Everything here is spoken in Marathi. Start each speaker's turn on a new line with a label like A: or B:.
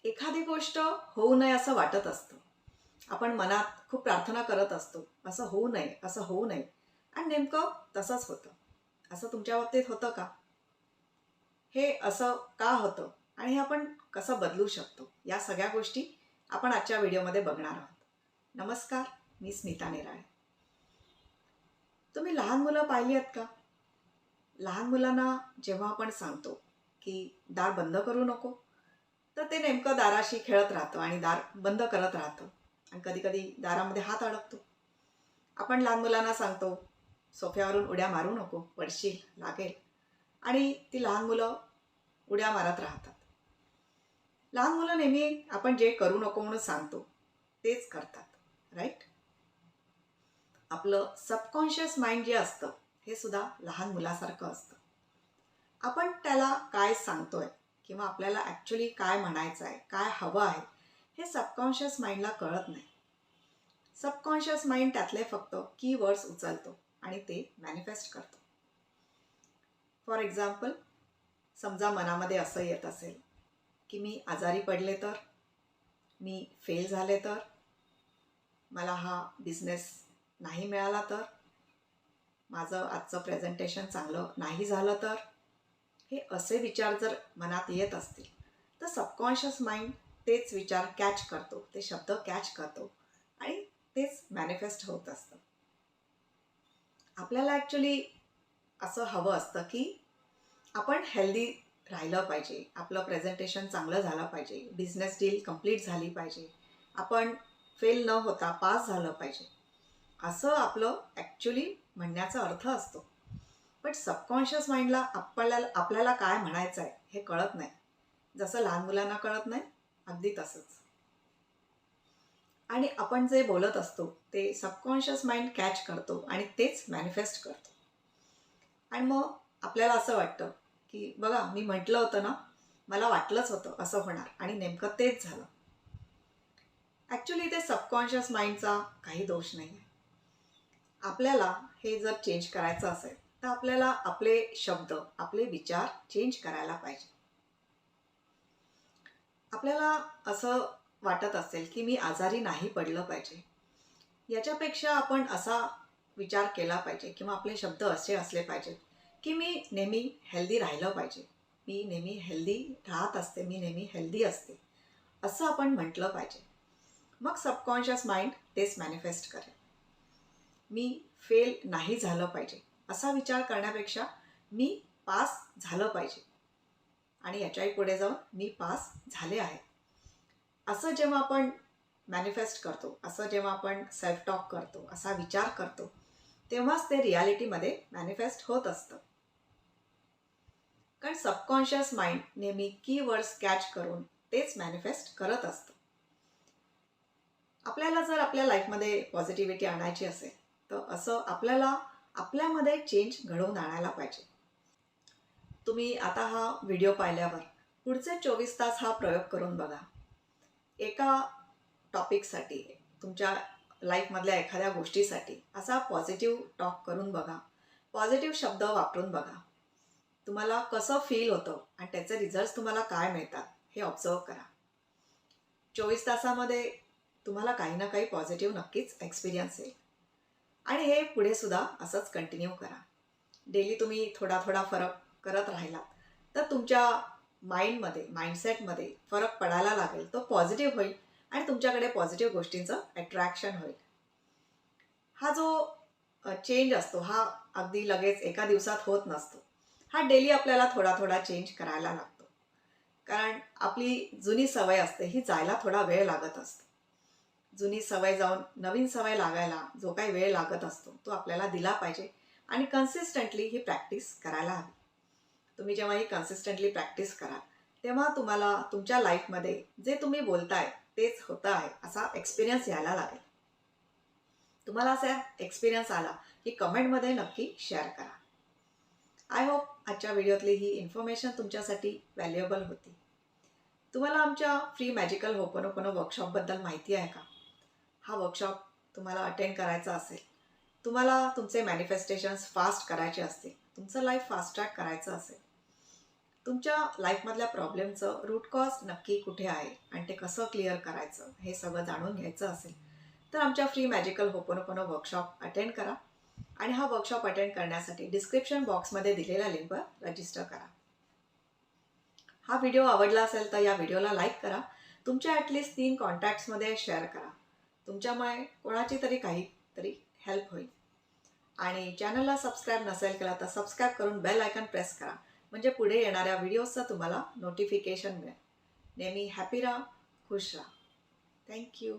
A: एखादी गोष्ट होऊ नये असं वाटत असतं. आपण मनात खूप प्रार्थना करत असतो, असं होऊ नये, असं होऊ नये. आणि नेमकं तसंच होतं. असं तुमच्या बाबतीत होतं का? हे असं का होतं? आणि हे आपण कसं बदलू शकतो? या सगळ्या गोष्टी आपण आजच्या व्हिडिओमध्ये बघणार आहोत. नमस्कार, मी स्मिता नेराळे. तुम्ही लहान मुलं पाहिली आहेत का? लहान मुलांना जेव्हा आपण सांगतो, की दार बंद करू नको, तर ते नेमकं दाराशी खेळत राहतं आणि दार बंद करत राहतं. आणि कधी-कधी दारामध्ये हात अडकतो. आपण लहान मुलांना सांगतो, सोफ्यावरून उड्या मारू नको, पडशील, लागेल. आणि ती लहान मुलं उड्या मारत राहतात. लहान मुलं नेहमी आपण जे करू नको म्हणून सांगतो, तेच करतात. राईट? आपलं सबकॉन्शियस माइंड जे असतं, हे सुद्धा लहान मुलासारखं असतं. आपण त्याला काय सांगतोय किंवा आपल्याला ॲक्च्युली काय म्हणायचं आहे, काय हवं आहे, हे सबकॉन्शियस माइंडला कळत नाही. सबकॉन्शियस माइंड त्यातले फक्त कीवर्ड्स उचलतो आणि ते मॅनिफेस्ट करतो. फॉर एक्झाम्पल, समजा मनामध्ये असं येत असेल, की मी आजारी पडले तर, मी फेल झाले तर, मला हा बिझनेस नाही मिळाला तर, माझं आजचं प्रेझेंटेशन चांगलं नाही झालं तर, हे असे विचार जर मनात येत असतील, तर सबकॉन्शियस माइंड तेच विचार कॅच करतो, ते शब्द कॅच करतो आणि तेच मॅनिफेस्ट होत असतं. आपल्याला ॲक्च्युली असं हवं असतं, की आपण हेल्दी राहिलं पाहिजे, आपलं प्रेझेंटेशन चांगलं झालं पाहिजे, बिझनेस डील कंप्लीट झाली पाहिजे, आपण फेल न होता पास झालं पाहिजे, असं आपलं ॲक्च्युली म्हणण्याचा अर्थ असतो. पण सबकॉन्शियस माइंडला आपल्याला काय म्हणायचं आहे हे कळत नाही. जसं लहान मुलांना कळत नाही, अगदी तसंच. आणि आपण जे बोलत असतो ते सबकॉन्शियस माइंड कॅच करतो आणि तेच मॅनिफेस्ट करतो. आणि मग आपल्याला असं वाटतं, की बघा मी म्हटलं होतं ना, मला वाटलंच होतं असं होणार आणि नेमकं तेच झालं. ॲक्च्युली ते सबकॉन्शियस माइंडचा काही दोष नाही आहे. आपल्याला हे जर चेंज करायचं असेल, तर आपल्याला आपले शब्द, आपले विचार चेंज करायला पाहिजे. आपल्याला असं वाटत असेल, की मी आजारी नाही पडलं पाहिजे. याच्यापेक्षा आपण असा विचार केला पाहिजे किंवा आपले शब्द असे असले पाहिजेत, की मी नेहमी हेल्दी राहिलं पाहिजे. मी नेहमी हेल्दी राहत असते, मी नेहमी हेल्दी असते. असं आपण म्हटलं पाहिजे. मग सबकॉन्शियस माइंड तेच मॅनिफेस्ट करेल. मी फेल नाही झालं पाहिजे असा विचार करण्यापेक्षा मी पास झालं पाहिजे आणि याच्याही पुढे जाऊन मी पास झाले आहे, असं जेव्हा आपण मॅनिफेस्ट करतो, असं जेव्हा आपण सेल्फ टॉक करतो, असा विचार करतो, तेव्हाच ते रियालिटीमध्ये मॅनिफेस्ट होत असतं. कारण सबकॉन्शियस माइंड नेहमी कीवर्ड्स कॅच करून तेच मॅनिफेस्ट करत असतं. आपल्याला जर आपल्या लाईफमध्ये पॉझिटिव्हिटी आणायची असेल, तर असं आपल्याला आपल्यामध्ये चेंज घडवून आणायला पाहिजे. तुम्ही आता हा व्हिडिओ पाहिल्यावर पुढचे 24 तास हा प्रयोग करून बघा. एका टॉपिकसाठी, तुमच्या लाईफमधल्या एखाद्या गोष्टीसाठी असा पॉझिटिव्ह टॉक करून बघा. पॉझिटिव्ह शब्द वापरून बघा. तुम्हाला कसं फील होतं आणि त्याचे रिझल्ट्स तुम्हाला काय मिळतात हे ऑब्झर्व करा. 24 तासामध्ये तुम्हाला काही ना काही पॉझिटिव्ह नक्कीच एक्सपिरियन्स येईल. आणि हे पुढे सुद्धा असंच कंटिन्यू करा. डेली तुम्ही थोडा थोडा फरक करत राहिलात तर तुमच्या माइंडमध्ये, माइंडसेटमध्ये फरक पडायला लागेल. तो पॉझिटिव्ह होईल आणि तुमच्याकडे पॉझिटिव्ह गोष्टींचं अट्रॅक्शन होईल. हा जो चेंज असतो हा अगदी लगेच एका दिवसात होत नसतो. हा डेली आपल्याला थोडा थोडा चेंज करायला लागतो. कारण आपली जुनी सवय असते ही जायला थोडा वेळ लागत असतो. जुनी सवय जाऊन नवीन सवय लागायला जो काही वेळ लागत असतो तो आपल्याला दिला पाहिजे आणि कन्सिस्टंटली ही प्रॅक्टिस करायला हवी. तुम्ही जेव्हा ही कन्सिस्टंटली प्रॅक्टिस कराल तेव्हा तुम्हाला तुमच्या लाईफमध्ये जे तुम्ही बोलताय तेच होतं आहे असा एक्सपिरियन्स यायला लागेल. तुम्हाला असा एक्सपिरियन्स आला की कमेंटमध्ये नक्की शेअर करा. आय होप आजच्या व्हिडिओतली ही इन्फॉर्मेशन तुमच्यासाठी व्हॅल्युएबल होती. तुम्हाला आमच्या फ्री मॅजिकल होपोनोपोनो वर्कशॉपबद्दल माहिती आहे का? हा वर्कशॉप तुम्हाला अटेंड करायचा असेल, तुम्हाला तुमचे मॅनिफेस्टेशन्स फास्ट करायचे असतील, तुमचं लाईफ फास्ट ट्रॅक करायचं असेल, तुमच्या लाईफमधल्या प्रॉब्लेमचं रूट कॉज नक्की कुठे आहे आणि ते कसं क्लिअर करायचं हे सगळं जाणून घ्यायचं असेल तर आमच्या free magical ho'oponopono workshop attend करा. आणि हा वर्कशॉप अटेंड करण्यासाठी डिस्क्रिप्शन बॉक्समध्ये दिलेल्या लिंकवर रजिस्टर करा. हा व्हिडिओ आवडला असेल तर या व्हिडिओला लाईक करा. तुमच्या ॲटलिस्ट 3 कॉन्टॅक्ट्समध्ये शेअर करा. तुमच्यामुळे कोणाची तरी काहीतरी हेल्प होईल. आणि चॅनलला सबस्क्राईब नसेल केला तर सबस्क्राईब करून बेल आयकॉन प्रेस करा. म्हणजे पुढे येणाऱ्या व्हिडिओजचं तुम्हाला नोटिफिकेशन मिळेल. नेहमी हॅपी राहा, खुश राहा. थँक्यू.